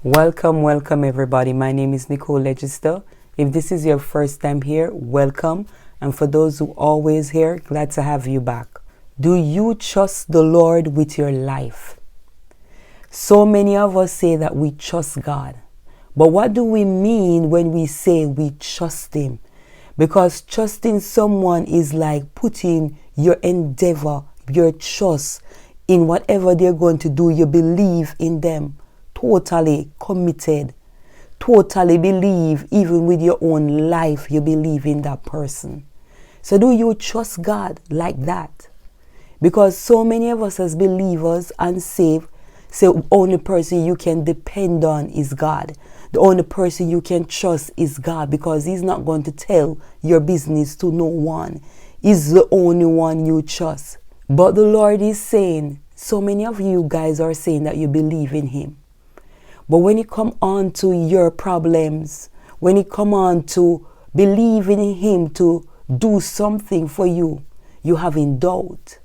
Welcome everybody. My name is Nicole Legister. If this is your first time here, welcome. And for those who always here, glad to have you back. Do you trust the Lord with your life? So many of us say that we trust God. But what do we mean when we say we trust Him? Because trusting someone is like putting your endeavor, your trust in whatever they're going to do. You believe in them. Totally committed, totally believe, even with your own life, you believe in that person. So do you trust God like that? Because so many of us as believers and saved say the only person you can depend on is God. The only person you can trust is God, because He's not going to tell your business to no one. He's the only one you trust. But the Lord is saying, so many of you guys are saying that you believe in Him. But when it come on to your problems, when it come on to believing in Him to do something for you, you having doubt.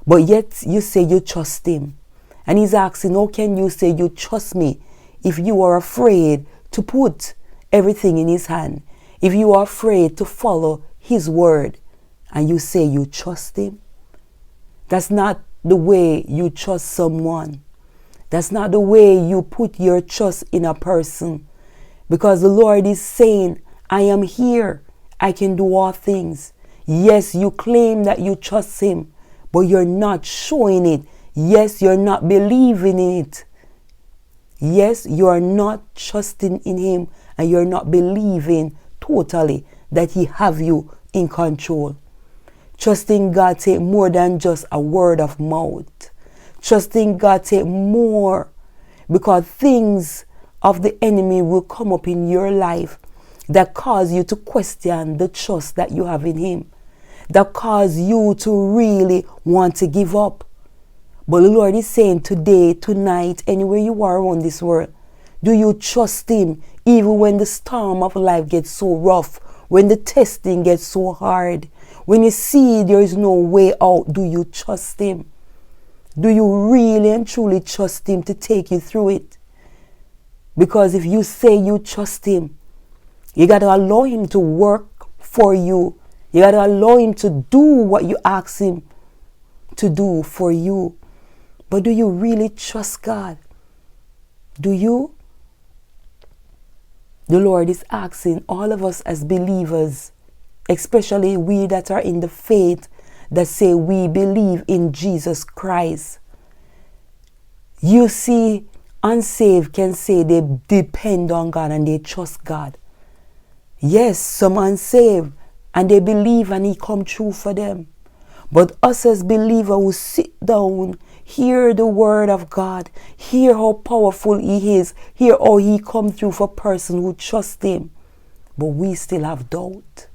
But yet you say you trust Him. And He's asking, how can you say you trust me if you are afraid to put everything in His hand? If you are afraid to follow His word and you say you trust Him? That's not the way you trust someone. That's not the way you put your trust in a person. Because the Lord is saying, I am here. I can do all things. Yes, you claim that you trust Him, but you're not showing it. Yes, you're not believing in it. Yes, you are not trusting in Him, and you're not believing totally that He have you in control. Trusting God take more than just a word of mouth. Trusting God take more, because things of the enemy will come up in your life that cause you to question the trust that you have in Him, that cause you to really want to give up. But the Lord is saying today, tonight, anywhere you are on this world, do you trust Him even when the storm of life gets so rough, when the testing gets so hard, when you see there is no way out? Do you trust Him? Do you really and truly trust Him to take you through it? Because if you say you trust Him, you got to allow Him to work for you. You got to allow Him to do what you ask Him to do for you. But do you really trust God? Do you? The Lord is asking all of us as believers, especially we that are in the faith, that say we believe in Jesus Christ. You see, unsaved can say they depend on God and they trust God. Yes, some unsaved and they believe and He come true for them. But us as believers who sit down, hear the word of God, hear how powerful He is, hear how He come through for a person who trusts Him. But we still have doubt.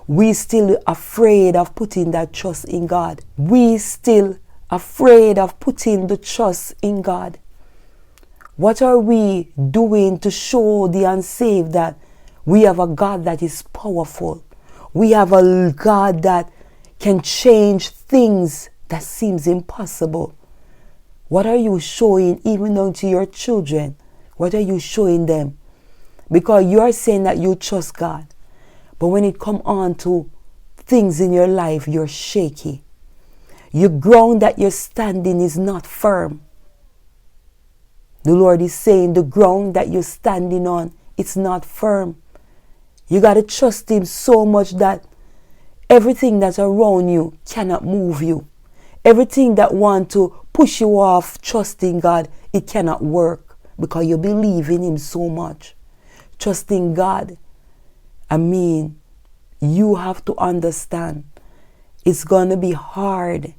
We still afraid of putting that trust in God. We still afraid of putting the trust in God. What are we doing to show the unsaved that we have a God that is powerful? We have a God that can change things that seems impossible. What are you showing even unto your children? What are you showing them? Because you are saying that you trust God. But when it come on to things in your life, you're shaky. Your ground that you're standing is not firm. The Lord is saying the ground that you're standing on, it's not firm. You got to trust Him so much that everything that's around you cannot move you. Everything that want to push you off trusting God, it cannot work, because you believe in Him so much. Trusting God, you have to understand it's going to be hard,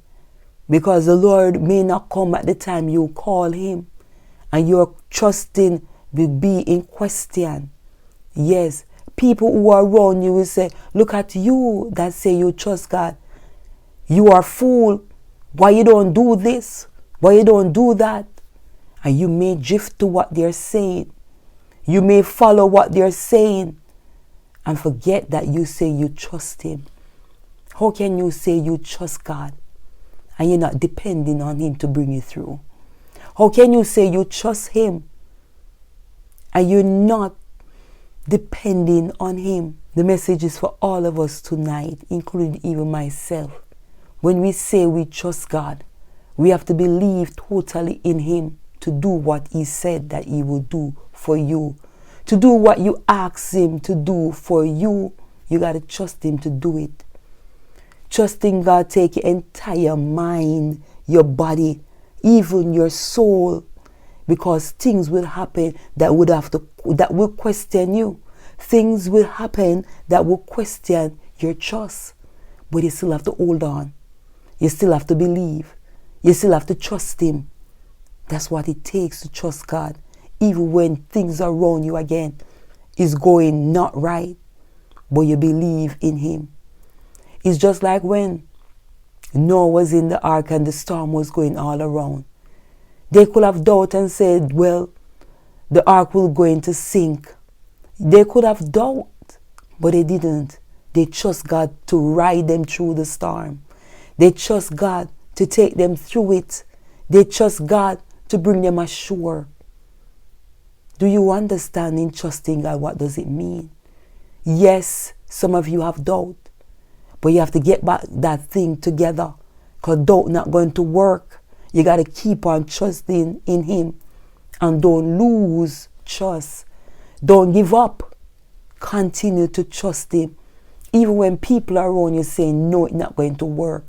because the Lord may not come at the time you call Him, and your trusting will be in question. Yes, people who are around you will say, look at you that say you trust God. You are fool. Why you don't do this? Why you don't do that? And you may drift to what they're saying. You may follow what they're saying and forget that you say you trust Him. How can you say you trust God and you're not depending on Him to bring you through? How can you say you trust Him and you're not depending on him. The message is for all of us tonight, including even myself. When we say we trust God, we have to believe totally in him to do what he said that he will do for you. To do what you ask him to do for you, you got to trust him to do it. Trusting God take your entire mind, your body, even your soul, because things will happen that will question you. Things will happen that will question your trust. But you still have to hold on. You still have to believe. You still have to trust him. That's what it takes to trust God. Even when things around you again is going not right, but you believe in him. It's just like when Noah was in the ark and the storm was going all around. They could have doubted and said, well, the ark will go into sink. They could have doubted, but they didn't. They trust God to ride them through the storm. They trust God to take them through it. They trust God to bring them ashore. Do you understand in trusting God? What does it mean? Yes, some of you have doubt, but you have to get back that thing together, because doubt not going to work. You got to keep on trusting in him, and don't lose trust. Don't give up. Continue to trust him. Even when people are around you saying, no, it's not going to work.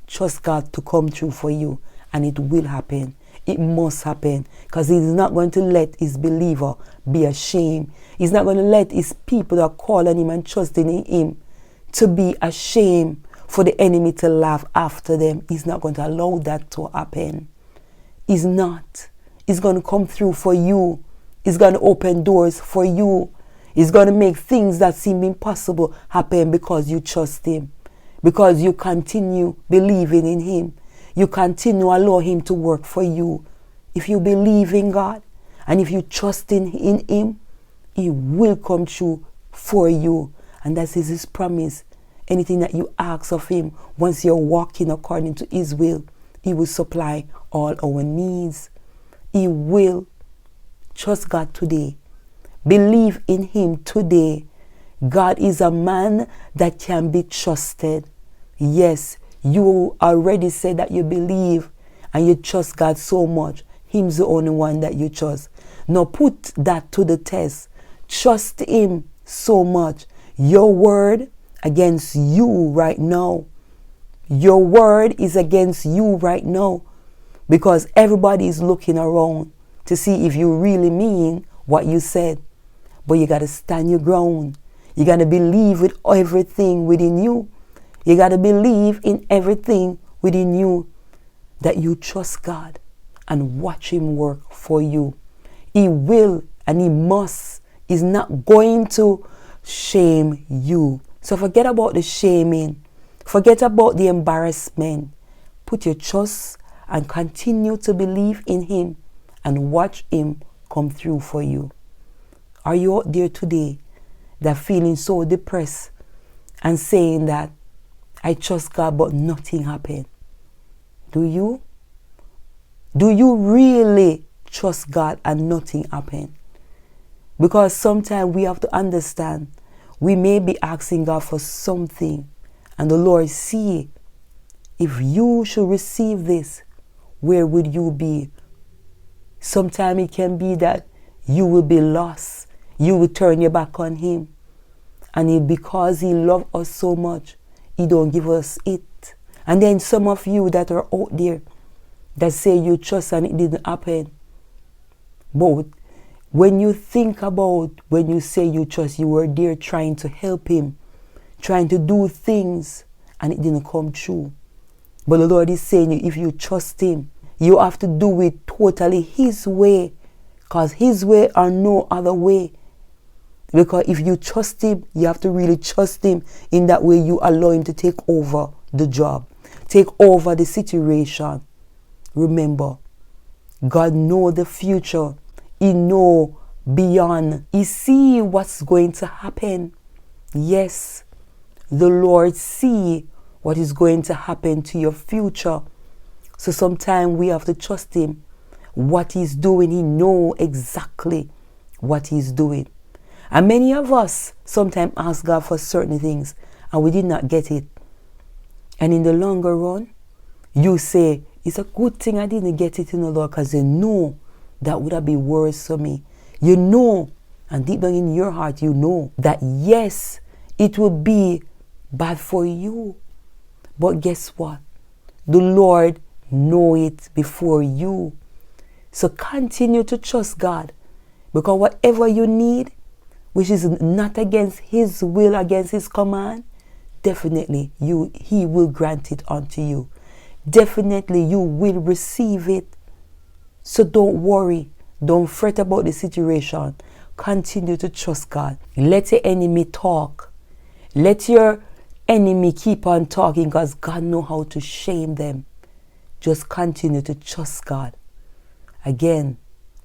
Trust God to come through for you, and it will happen. It must happen, because he's not going to let his believer be ashamed. He's not going to let his people that call on him and trusting in him to be ashamed, for the enemy to laugh after them. He's not going to allow that to happen. He's not. He's going to come through for you. He's going to open doors for you. He's going to make things that seem impossible happen because you trust him. Because you continue believing in him. You continue allow him to work for you. If you believe in God and if you trust in him, he will come true for you. And that is his promise. Anything that you ask of him, once you're walking according to his will, he will supply all our needs. He will. Trust God today. Believe in him today. God is a man that can be trusted. Yes, you already said that you believe and you trust God so much. Him's the only one that you trust. Now put that to the test. Trust him so much. Your word against you right now. Your word is against you right now, because everybody is looking around to see if you really mean what you said. But you got to stand your ground. You got to believe with everything within you. You got to believe in everything within you that you trust God and watch him work for you. He will and he must. He's not going to shame you. So forget about the shaming. Forget about the embarrassment. Put your trust and continue to believe in him and watch him come through for you. Are you out there today that feeling so depressed and saying that I trust God but nothing happened? Do you? Do you really trust God and nothing happened? Because sometimes we have to understand, we may be asking God for something and the Lord see, if you should receive this, where would you be? Sometimes it can be that you will be lost. You will turn your back on him. And because he loves us so much, he don't give us it. And then some of you that are out there that say you trust and it didn't happen. But when you think about when you say you trust, you were there trying to help him, trying to do things, and it didn't come true. But the Lord is saying, if you trust him, you have to do it totally his way, because his way or no other way. Because if you trust him, you have to really trust him. In that way, you allow him to take over the job, take over the situation. Remember, God knows the future. He knows beyond. He sees what's going to happen. Yes, the Lord sees what is going to happen to your future. So sometimes we have to trust him. What he's doing, he knows exactly what He's doing. And many of us sometimes ask God for certain things and we did not get it. And in the longer run, you say, it's a good thing I didn't get it in the Lord, because you know that would have been worse for me. You know, and deep down in your heart, you know that yes, it will be bad for you. But guess what? The Lord knows it before you. So continue to trust God, because whatever you need, which is not against His will, against His command, definitely He will grant it unto you. Definitely you will receive it. So don't worry. Don't fret about the situation. Continue to trust God. Let your enemy talk. Let your enemy keep on talking, because God knows how to shame them. Just continue to trust God. Again,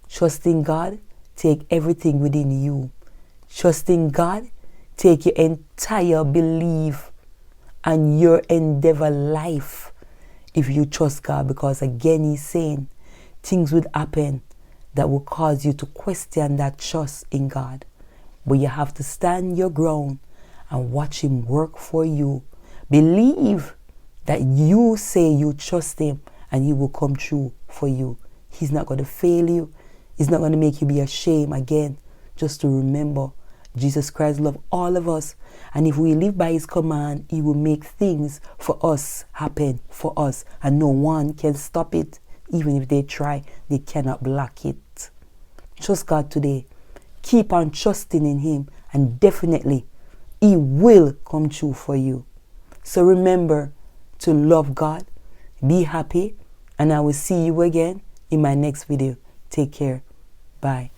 trusting God, take everything within you. Trusting God, take your entire belief and your endeavor life if you trust God, because again He's saying things would happen that will cause you to question that trust in God. But you have to stand your ground and watch Him work for you. Believe that you say you trust Him and He will come true for you. He's not going to fail you. He's not going to make you be ashamed. Again, just to remember, Jesus Christ loves all of us. And if we live by His command, He will make things for us happen for us. And no one can stop it. Even if they try, they cannot block it. Trust God today. Keep on trusting in Him. And definitely, He will come true for you. So remember to love God. Be happy. And I will see you again in my next video. Take care. Bye.